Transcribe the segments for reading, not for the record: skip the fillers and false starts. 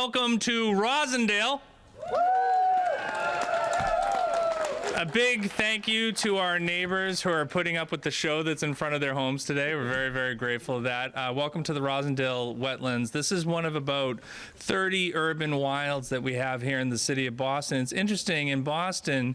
welcome to Roslindale. A big thank you to our neighbors who are putting up with the show that's in front of their homes today. We're very, very grateful for that. Welcome to the Roslindale Wetlands. This is one of about 30 urban wilds that we have here in the city of Boston. It's interesting, in Boston,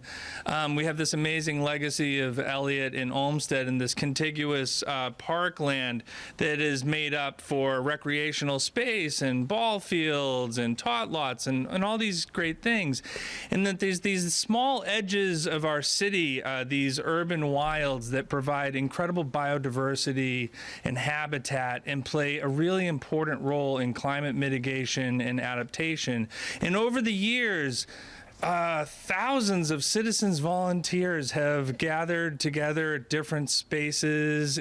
we have this amazing legacy of Elliott and Olmsted and this contiguous parkland that is made up for recreational space and ball fields and tot lots and all these great things. And that there's these small edges of our city, these urban wilds that provide incredible biodiversity and habitat and play a really important role in climate mitigation and adaptation. And over the years, thousands of citizens volunteers have gathered together at different spaces,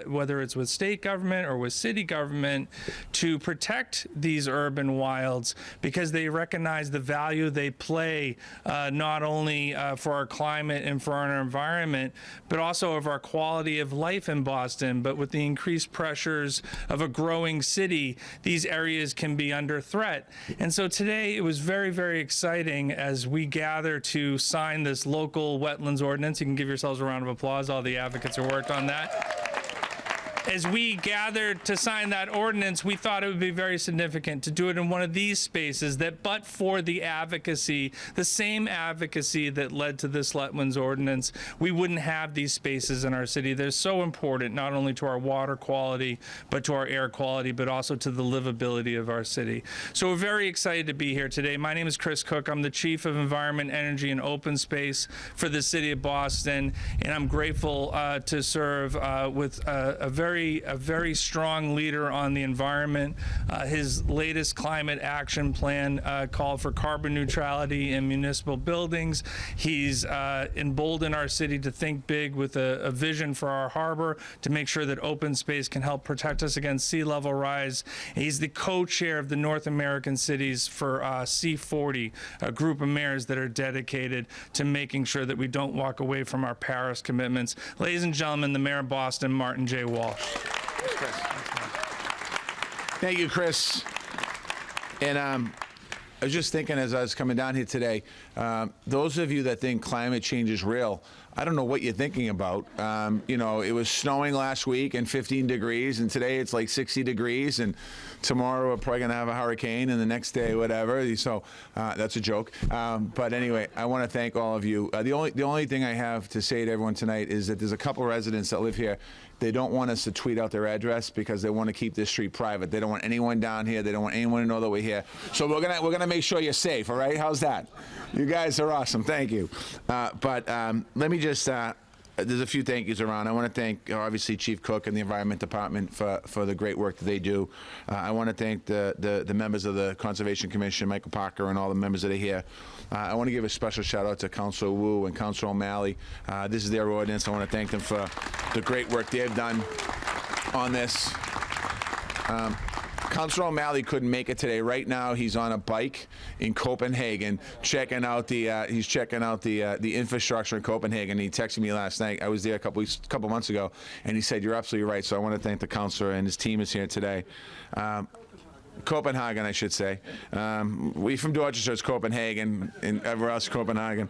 whether it's with state government or with city government, to protect these urban wilds because they recognize the value they play not only for our climate and for our environment, but also of our quality of life in Boston. But with the increased pressures of a growing city, these areas can be under threat. And so today it was very, very exciting as we gather to sign this local wetlands ordinance. You can give yourselves a round of applause, all the advocates who worked on that. As we gathered to sign that ordinance, we thought it would be very significant to do it in one of these spaces that, but for the advocacy, the same advocacy that led to this wetlands ordinance, we wouldn't have these spaces in our city. They're so important, not only to our water quality, but to our air quality, but also to the livability of our city. So we're very excited to be here today. My name is Chris Cook. I'm the Chief of Environment, Energy, and Open Space for the city of Boston, and I'm grateful to serve with a very strong leader on the environment. His latest climate action plan called for carbon neutrality in municipal buildings. He's emboldened our city to think big with a vision for our harbor to make sure that open space can help protect us against sea level rise. He's the co-chair of the North American Cities for C40, a group of mayors that are dedicated to making sure that we don't walk away from our Paris commitments. Ladies and gentlemen, the Mayor of Boston, Martin J. Walsh. Thank you, Chris. And I was just thinking as I was coming down here today, those of you that think climate change is real, I don't know what you're thinking about. You know, it was snowing last week and 15 degrees, and today it's like 60 degrees, and tomorrow we're probably gonna have a hurricane, and the next day, whatever. So that's a joke. But anyway, I want to thank all of you. The only thing I have to say to everyone tonight is that there's a couple residents that live here. They don't want us to tweet out their address because they want to keep this street private. They don't want anyone down here. They don't want anyone to know that we're here. So we're gonna make sure you're safe. All right? How's that? You guys are awesome. Thank you. But let me just. There's a few thank yous around. I want to thank, obviously, Chief Cook and the Environment Department for the great work that they do. I want to thank the members of the Conservation Commission, Michael Parker, and all the members that are here. I want to give a special shout out to Councilor Wu and Councilor O'Malley. This is their ordinance. I want to thank them for the great work they've done on this. Councilor O'Malley couldn't make it today. Right now, he's on a bike in Copenhagen, checking out the infrastructure in Copenhagen. He texted me last night. I was there a couple months ago, and he said, "You're absolutely right." So I want to thank the councilor, and his team is here today. Copenhagen, I should say. We from Dorchester, it's Copenhagen, and everywhere else, Copenhagen.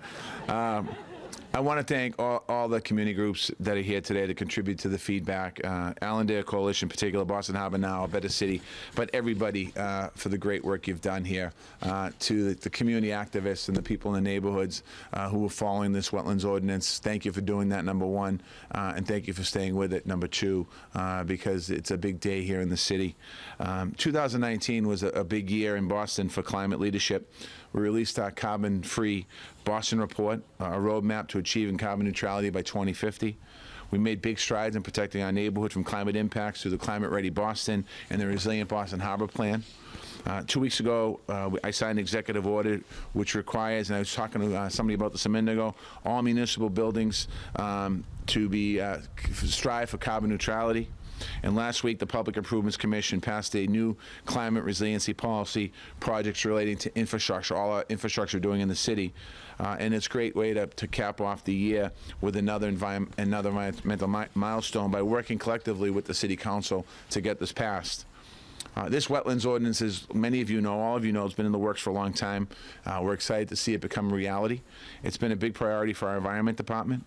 I want to thank all the community groups that are here today to contribute to the feedback. Allendale Coalition in particular, Boston Harbor Now, A Better City, but everybody for the great work you've done here. To the community activists and the people in the neighborhoods who are following this wetlands ordinance, thank you for doing that, number one, and thank you for staying with it, number two, because it's a big day here in the city. 2019 was a big year in Boston for climate leadership. We released our carbon-free Boston report, a roadmap to achieving carbon neutrality by 2050. We made big strides in protecting our neighborhood from climate impacts through the Climate Ready Boston and the Resilient Boston Harbor Plan. 2 weeks ago, I signed an executive order which requires, and I was talking to somebody about this a minute ago, all municipal buildings to strive for carbon neutrality. And last week, the Public Improvements Commission passed a new climate resiliency policy, projects relating to infrastructure, all our infrastructure doing in the city. And it's a great way to cap off the year with another environmental milestone by working collectively with the City Council to get this passed. This wetlands ordinance, as many of you know, all of you know, has been in the works for a long time. We're excited to see it become a reality. It's been a big priority for our Environment Department.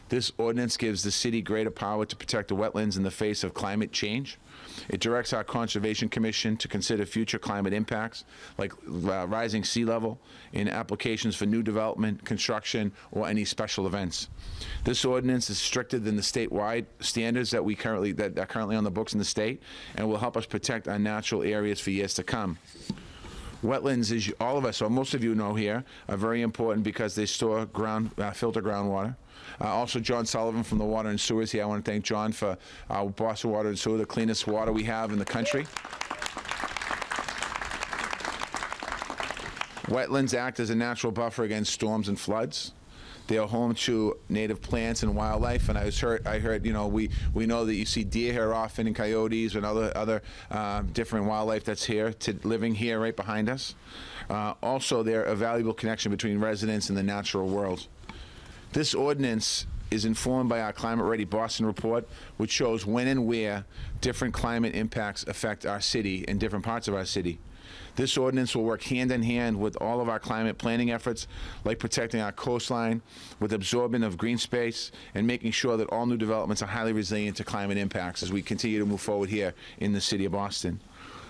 This ordinance gives the city greater power to protect the wetlands in the face of climate change. It directs our Conservation Commission to consider future climate impacts, like rising sea level, in applications for new development, construction, or any special events. This ordinance is stricter than the statewide standards that are currently on the books in the state, and will help us protect our natural areas for years to come. Wetlands, as all of us, or most of you know here, are very important because they store filter groundwater. Also, John Sullivan from the Water and Sewers here. I want to thank John for our Boston Water and Sewer, the cleanest water we have in the country. Wetlands act as a natural buffer against storms and floods. They are home to native plants and wildlife, and I heard, you know, we know that you see deer here often, and coyotes and other different wildlife that's here, living here right behind us. Also, they're a valuable connection between residents and the natural world. This ordinance is informed by our Climate Ready Boston report, which shows when and where different climate impacts affect our city and different parts of our city. This ordinance will work hand in hand with all of our climate planning efforts, like protecting our coastline with absorbent of green space and making sure that all new developments are highly resilient to climate impacts as we continue to move forward here in the city of Boston.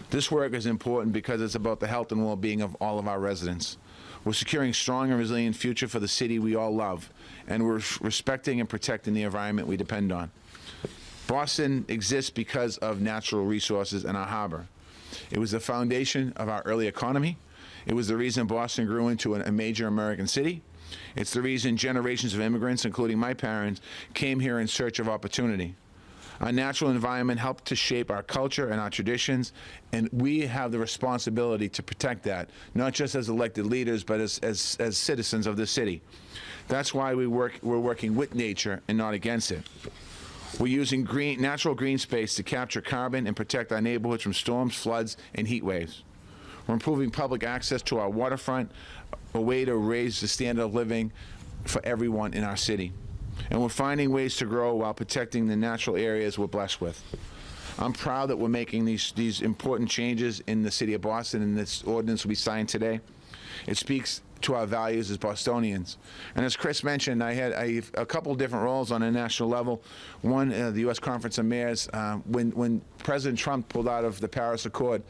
This work is important because it's about the health and well-being of all of our residents. We're securing a strong and resilient future for the city we all love, and we're respecting and protecting the environment we depend on. Boston exists because of natural resources and our harbor. It was the foundation of our early economy. It was the reason Boston grew into a major American city. It's the reason generations of immigrants, including my parents, came here in search of opportunity. Our natural environment helped to shape our culture and our traditions, and we have the responsibility to protect that, not just as elected leaders, but as citizens of the city. That's why we're working with nature and not against it. We're using natural green space to capture carbon and protect our neighborhoods from storms, floods, and heat waves. We're improving public access to our waterfront, a way to raise the standard of living for everyone in our city. And we're finding ways to grow while protecting the natural areas we're blessed with. I'm proud that we're making these important changes in the city of Boston, and this ordinance will be signed today. It speaks to our values as Bostonians. And as Chris mentioned, I have a couple of different roles on a national level. One, the U.S. Conference of Mayors. When President Trump pulled out of the Paris Accord,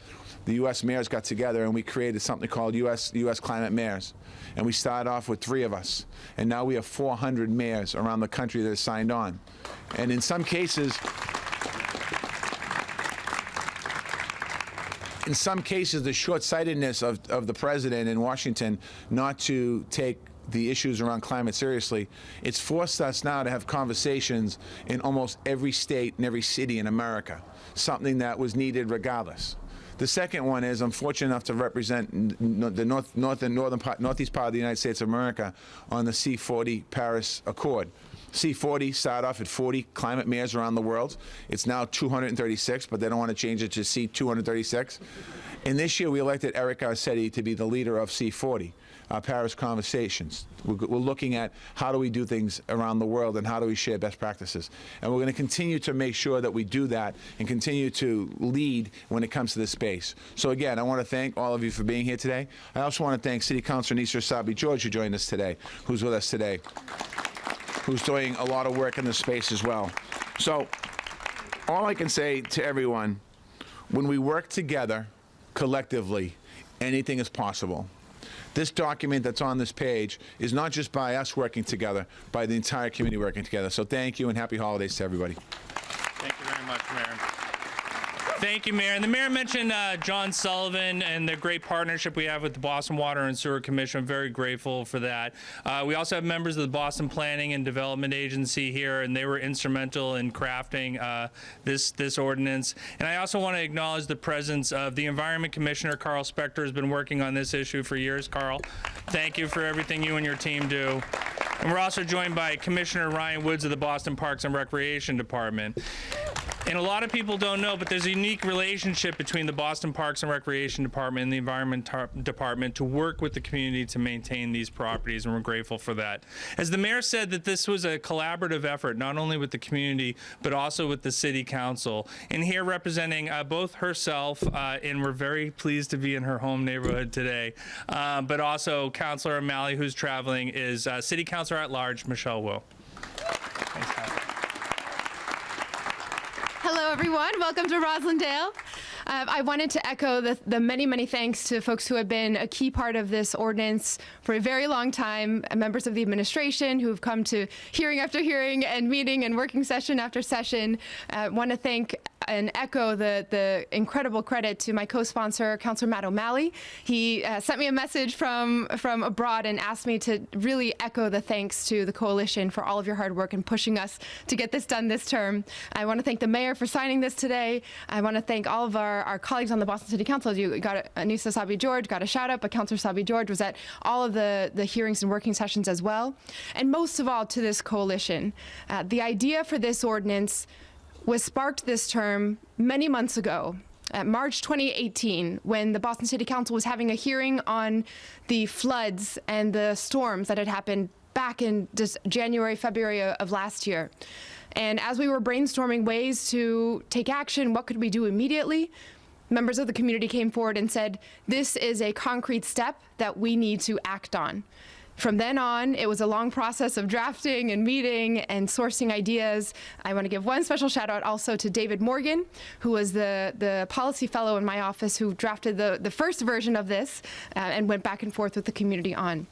the U.S. mayors got together and we created something called U.S. Climate Mayors. And we started off with 3 of us. And now we have 400 mayors around the country that have signed on. And in some cases, the short-sightedness of the president in Washington not to take the issues around climate seriously, it's forced us now to have conversations in almost every state and every city in America, something that was needed regardless. The second one is I'm fortunate enough to represent the northeast part of the United States of America on the C40 Paris Accord. C40 started off at 40 climate mayors around the world. It's now 236, but they don't want to change it to C236. And this year we elected Eric Garcetti to be the leader of C40, Paris Conversations. We're looking at how do we do things around the world and how do we share best practices. And we're going to continue to make sure that we do that and continue to lead when it comes to this space. So again, I want to thank all of you for being here today. I also want to thank City Councilor Nisa Sabi George, who joined us today, who's with us today, who's doing a lot of work in this space as well. So all I can say to everyone, when we work together collectively, anything is possible. This document that's on this page is not just by us working together, by the entire community working together. So thank you and happy holidays to everybody. Thank you very much, Mayor. Thank you, Mayor. And the Mayor mentioned John Sullivan and the great partnership we have with the Boston Water and Sewer Commission. I'm very grateful for that. We also have members of the Boston Planning and Development Agency here, and they were instrumental in crafting this ordinance. And I also want to acknowledge the presence of the Environment Commissioner, Carl Spector, has been working on this issue for years. Carl, thank you for everything you and your team do. And we're also joined by Commissioner Ryan Woods of the Boston Parks and Recreation Department. And a lot of people don't know, but there's a unique relationship between the Boston Parks and Recreation Department and the Environment Department to work with the community to maintain these properties, and we're grateful for that. As the mayor said, that this was a collaborative effort, not only with the community, but also with the city council. And here representing both herself, and we're very pleased to be in her home neighborhood today, but also Councilor O'Malley, who's traveling, is City Councilor at Large, Michelle Wu. Thanks, Councilor. Hello, everyone. Welcome to Roslindale. I wanted to echo the many, many thanks to folks who have been a key part of this ordinance for a very long time, members of the administration who have come to hearing after hearing and meeting and working session after session. I want to thank and echo the incredible credit to my co-sponsor, Councilor Matt O'Malley. He sent me a message from abroad and asked me to really echo the thanks to the coalition for all of your hard work and pushing us to get this done this term. I want to thank the mayor for signing this today. I want to thank all of our colleagues on the Boston City Council. You got Anissa Sabi-George got a shout out, but Councilor Sabi-George was at all of the hearings and working sessions as well. And most of all, to this coalition. The idea for this ordinance was sparked this term many months ago, March 2018, when the Boston City Council was having a hearing on the floods and the storms that had happened back in January, February of last year. And as we were brainstorming ways to take action, what could we do immediately, members of the community came forward and said, this is a concrete step that we need to act on. From then on, it was a long process of drafting and meeting and sourcing ideas. I want to give one special shout out also to David Morgan, who was the policy fellow in my office who drafted the first version of this and went back and forth with the community on.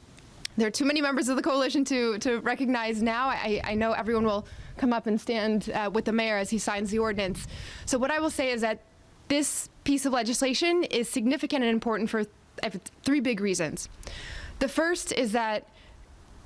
There are too many members of the coalition to recognize now. I know everyone will come up and stand with the mayor as he signs the ordinance. So what I will say is that this piece of legislation is significant and important for three big reasons. The first is that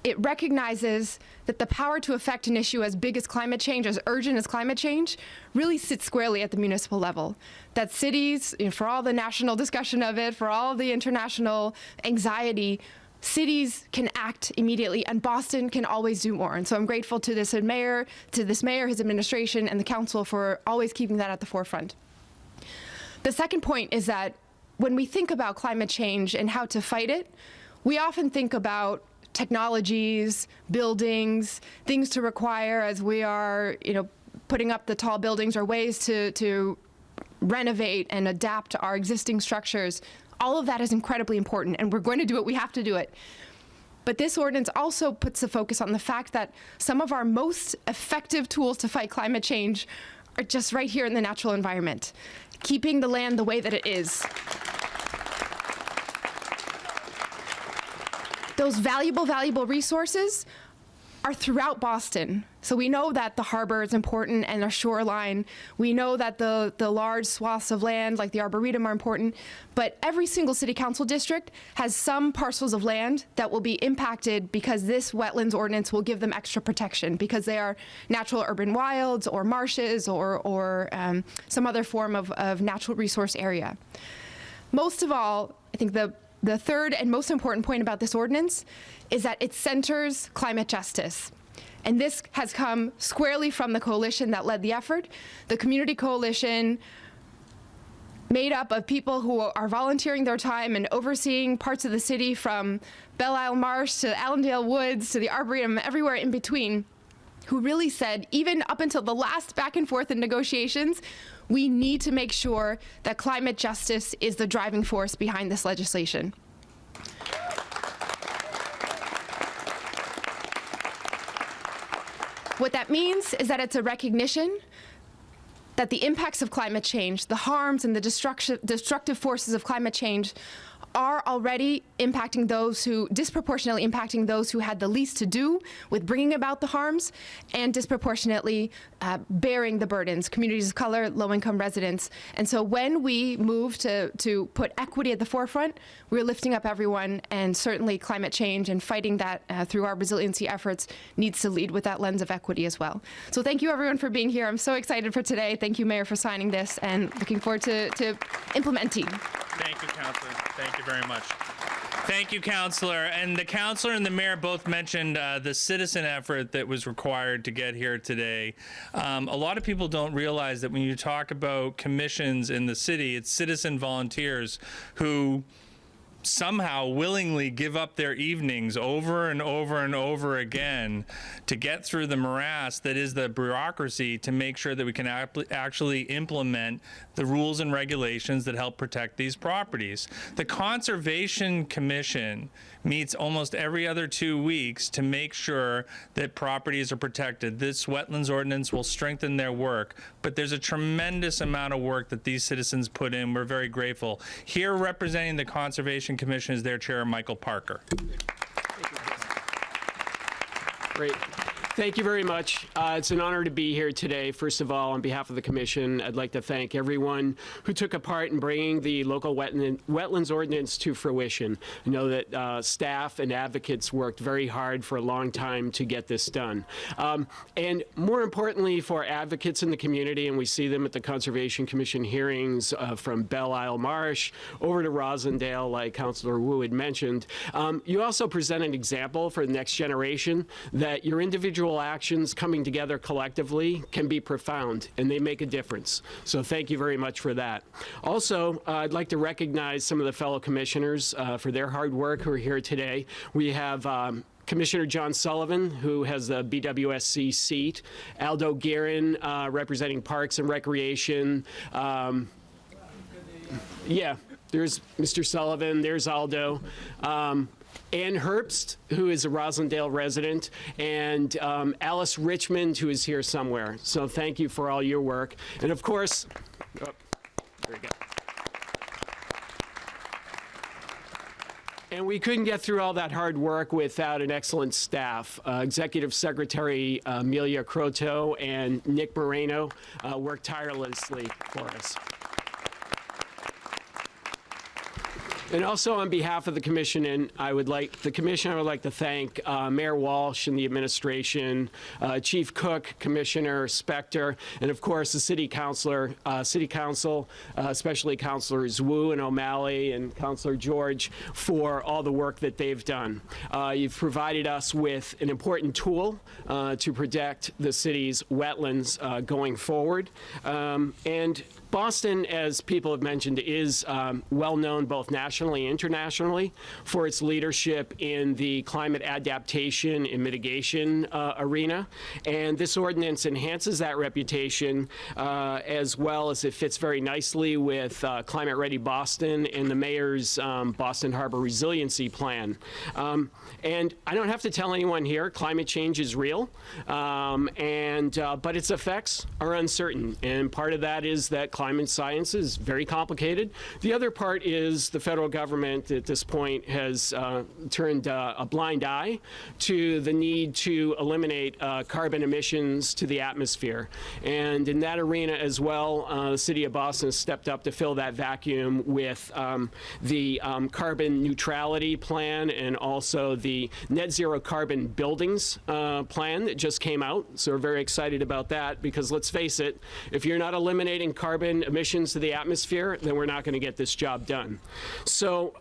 it recognizes that the power to affect an issue as big as climate change, as urgent as climate change, really sits squarely at the municipal level. That cities, for all the national discussion of it, for all the international anxiety, cities can act immediately, and Boston can always do more. And so I'm grateful to this mayor, his administration, and the council for always keeping that at the forefront. The second point is that when we think about climate change and how to fight it, we often think about technologies, buildings, things to require as we are, putting up the tall buildings, or ways to renovate and adapt our existing structures. All of that is incredibly important, and we're going to do it. We have to do it. But this ordinance also puts the focus on the fact that some of our most effective tools to fight climate change are just right here in the natural environment, keeping the land the way that it is. Those valuable resources are throughout Boston. So we know that the harbor is important and our shoreline. We know that the large swaths of land like the Arboretum are important, but every single city council district has some parcels of land that will be impacted because this wetlands ordinance will give them extra protection because they are natural urban wilds or marshes or some other form of natural resource area. Most of all, I think the third and most important point about this ordinance is that it centers climate justice. And this has come squarely from the coalition that led the effort. The community coalition, made up of people who are volunteering their time and overseeing parts of the city from Belle Isle Marsh to Allendale Woods to the Arboretum, everywhere in between, who really said, even up until the last back and forth in negotiations, we need to make sure that climate justice is the driving force behind this legislation. What that means is that it's a recognition that the impacts of climate change, the harms and the destructive forces of climate change are already impacting disproportionately impacting those who had the least to do with bringing about the harms, and disproportionately bearing the burdens, communities of color, low-income residents. And so when we move to put equity at the forefront, we're lifting up everyone, and certainly climate change and fighting that through our resiliency efforts needs to lead with that lens of equity as well. So thank you everyone for being here. I'm so excited for today. Thank you, Mayor, for signing this, and looking forward to implementing. Thank you, Councilor. Thank you very much. Thank you, Councillor. And the Councillor and the Mayor both mentioned the citizen effort that was required to get here today. A lot of people don't realize that when you talk about commissions in the city, it's citizen volunteers who somehow willingly give up their evenings over and over and over again to get through the morass that is the bureaucracy to make sure that we can actually implement the rules and regulations that help protect these properties. The Conservation Commission meets almost every other 2 weeks to make sure that properties are protected. This wetlands ordinance will strengthen their work, but there's a tremendous amount of work that these citizens put in. We're very grateful. Here representing the Conservation Commission is their chair, Michael Parker. Great. Thank you very much. It's an honor to be here today. First of all, on behalf of the Commission, I'd like to thank everyone who took a part in bringing the Local Wetlands Ordinance to fruition. I know that staff and advocates worked very hard for a long time to get this done. And more importantly, for advocates in the community, and we see them at the Conservation Commission hearings from Belle Isle Marsh over to Roslindale, like Councillor Wu had mentioned, you also present an example for the next generation that your individual actions coming together collectively can be profound, and they make a difference. So thank you very much for that. Also, I'd like to recognize some of the fellow commissioners for their hard work who are here today. We have Commissioner John Sullivan, who has the BWSC seat, Aldo Guerin, representing Parks and Recreation. Yeah, there's Mr. Sullivan, there's Aldo. Ann Herbst, who is a Roslindale resident, and Alice Richmond, who is here somewhere. So thank you for all your work. And of course, there we go. And we couldn't get through all that hard work without an excellent staff. Executive Secretary Amelia Croto and Nick Moreno worked tirelessly for us. And also on behalf of the Commission, I would like to thank Mayor Walsh and the administration, Chief Cook, Commissioner Spector, and of course the City Council, especially Councilors Wu and O'Malley and Councilor George, for all the work that they've done. You've provided us with an important tool to protect the city's wetlands going forward. And Boston, as people have mentioned, is well known both nationally and internationally for its leadership in the climate adaptation and mitigation arena. And this ordinance enhances that reputation as well as it fits very nicely with Climate Ready Boston and the mayor's Boston Harbor Resiliency Plan. And I don't have to tell anyone here, climate change is real, but its effects are uncertain. And part of that is that climate science is very complicated. The other part is the federal government at this point has turned a blind eye to the need to eliminate carbon emissions to the atmosphere. And in that arena as well, the city of Boston has stepped up to fill that vacuum with the carbon neutrality plan and also the net zero carbon buildings plan that just came out. So we're very excited about that because let's face it, if you're not eliminating carbon emissions to the atmosphere, then we're not going to get this job done. So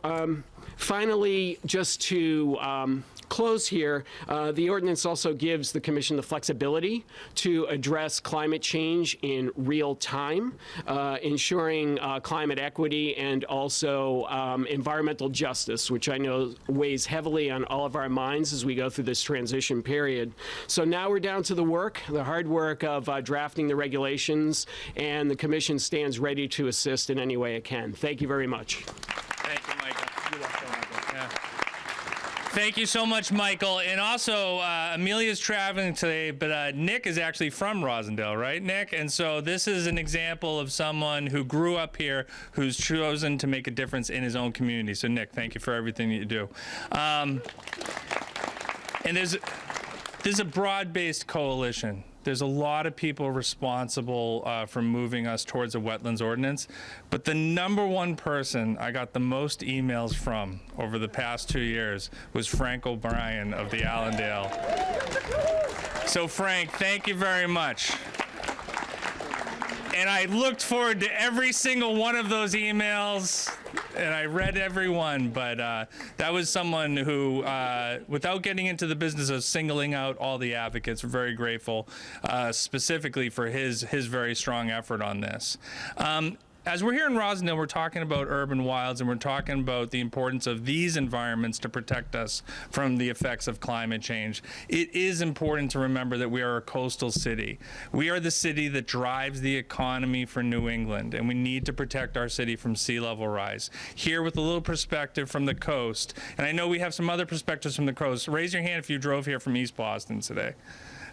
finally, just to close here, the ordinance also gives the Commission the flexibility to address climate change in real time, ensuring climate equity and also environmental justice, which I know weighs heavily on all of our minds as we go through this transition period. So now we're down to the hard work of drafting the regulations, and the Commission stands ready to assist in any way it can. Thank you very much. Thank you, Michael. You're welcome, Michael. Yeah. Thank you so much, Michael. And also, Amelia's traveling today, but Nick is actually from Roslindale, right, Nick? And so this is an example of someone who grew up here, who's chosen to make a difference in his own community. So, Nick, thank you for everything that you do. And there's a broad-based coalition. There's a lot of people responsible for moving us towards a wetlands ordinance, but the number one person I got the most emails from over the past 2 years was Frank O'Brien of the Allendale. So Frank, thank you very much. And I looked forward to every single one of those emails and I read every one, but that was someone who, without getting into the business of singling out all the advocates, we're very grateful specifically for his very strong effort on this. As we're here in Roslindale, we're talking about urban wilds, and we're talking about the importance of these environments to protect us from the effects of climate change. It is important to remember that we are a coastal city. We are the city that drives the economy for New England, and we need to protect our city from sea level rise. Here with a little perspective from the coast, and I know we have some other perspectives from the coast. Raise your hand if you drove here from East Boston today.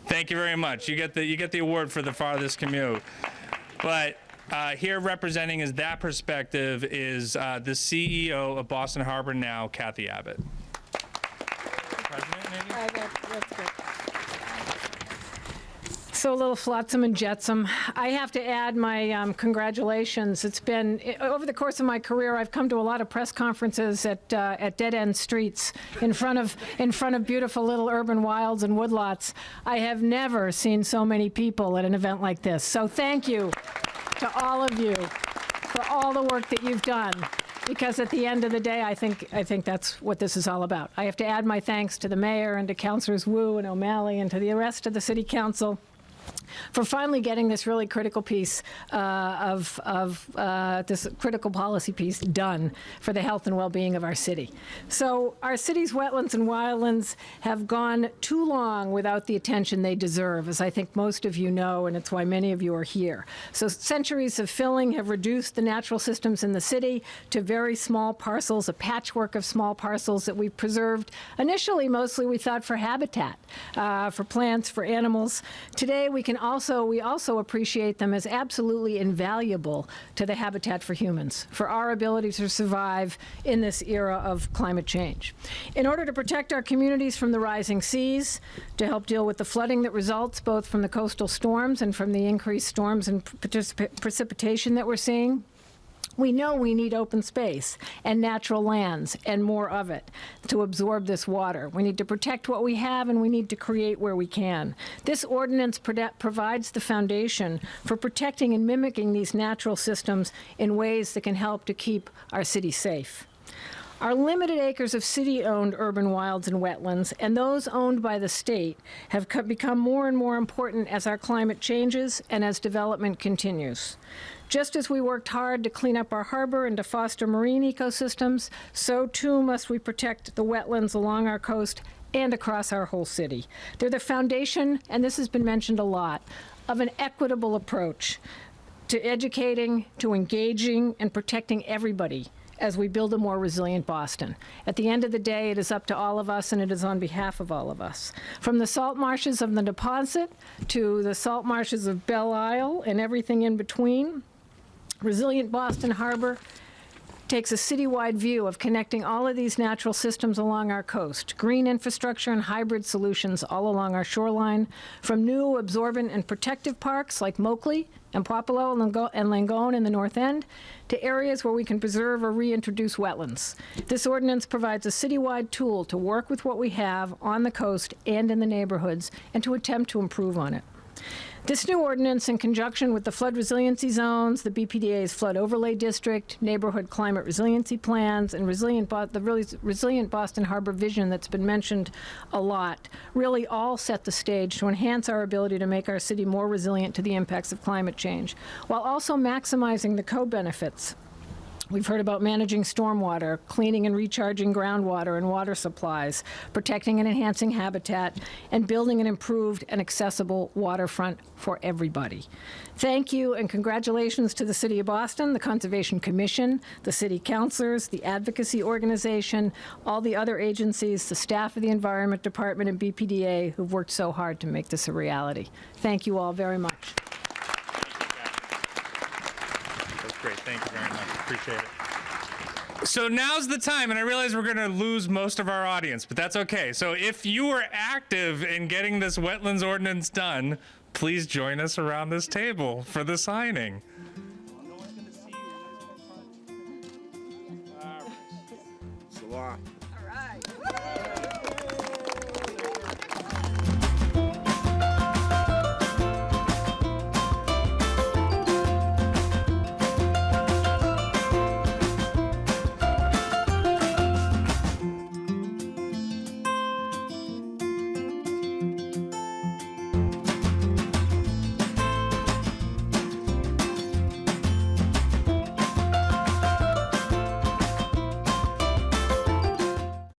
Thank you very much. You get the award for the farthest commute. But here representing as that perspective is the CEO of Boston Harbor Now, Kathy Abbott. President, maybe? That's good. So a little flotsam and jetsam. I have to add my congratulations. It's been, over the course of my career, I've come to a lot of press conferences at dead-end streets in front of beautiful little urban wilds and woodlots. I have never seen so many people at an event like this. So thank you to all of you for all the work that you've done, because at the end of the day, I think that's what this is all about. I have to add my thanks to the mayor and to Councilors Wu and O'Malley and to the rest of the city council for finally getting this really critical piece of this critical policy piece done for the health and well-being of our city. So our city's wetlands and wildlands have gone too long without the attention they deserve, as I think most of you know, and it's why many of you are here. So centuries of filling have reduced the natural systems in the city to very small parcels, a patchwork of small parcels that we've preserved. Initially, mostly we thought for habitat, for plants, for animals. Today, we also appreciate them as absolutely invaluable to the habitat for humans, for our ability to survive in this era of climate change. In order to protect our communities from the rising seas, to help deal with the flooding that results both from the coastal storms and from the increased storms and precipitation that we're seeing, we know we need open space and natural lands and more of it to absorb this water. We need to protect what we have, and we need to create where we can. This ordinance provides the foundation for protecting and mimicking these natural systems in ways that can help to keep our city safe. Our limited acres of city-owned urban wilds and wetlands, and those owned by the state, have become more and more important as our climate changes and as development continues. Just as we worked hard to clean up our harbor and to foster marine ecosystems, so too must we protect the wetlands along our coast and across our whole city. They're the foundation, and this has been mentioned a lot, of an equitable approach to educating, to engaging, and protecting everybody as we build a more resilient Boston. At the end of the day, it is up to all of us, and it is on behalf of all of us. From the salt marshes of the Neponset to the salt marshes of Belle Isle and everything in between, Resilient Boston Harbor takes a citywide view of connecting all of these natural systems along our coast, green infrastructure and hybrid solutions all along our shoreline, from new absorbent and protective parks like Moakley and Popolo and Langone in the North End, to areas where we can preserve or reintroduce wetlands. This ordinance provides a citywide tool to work with what we have on the coast and in the neighborhoods and to attempt to improve on it. This new ordinance, in conjunction with the flood resiliency zones, the BPDA's flood overlay district, neighborhood climate resiliency plans, and the resilient Boston Harbor vision that's been mentioned a lot, really all set the stage to enhance our ability to make our city more resilient to the impacts of climate change, while also maximizing the co-benefits. We've heard about managing stormwater, cleaning and recharging groundwater and water supplies, protecting and enhancing habitat, and building an improved and accessible waterfront for everybody. Thank you and congratulations to the City of Boston, the Conservation Commission, the City Councilors, the Advocacy Organization, all the other agencies, the staff of the Environment Department and BPDA who've worked so hard to make this a reality. Thank you all very much. That's great. Thank you very much. Appreciate it. So now's the time, and I realize we're going to lose most of our audience, but that's okay. So if you were active in getting this wetlands ordinance done, please join us around this table for the signing.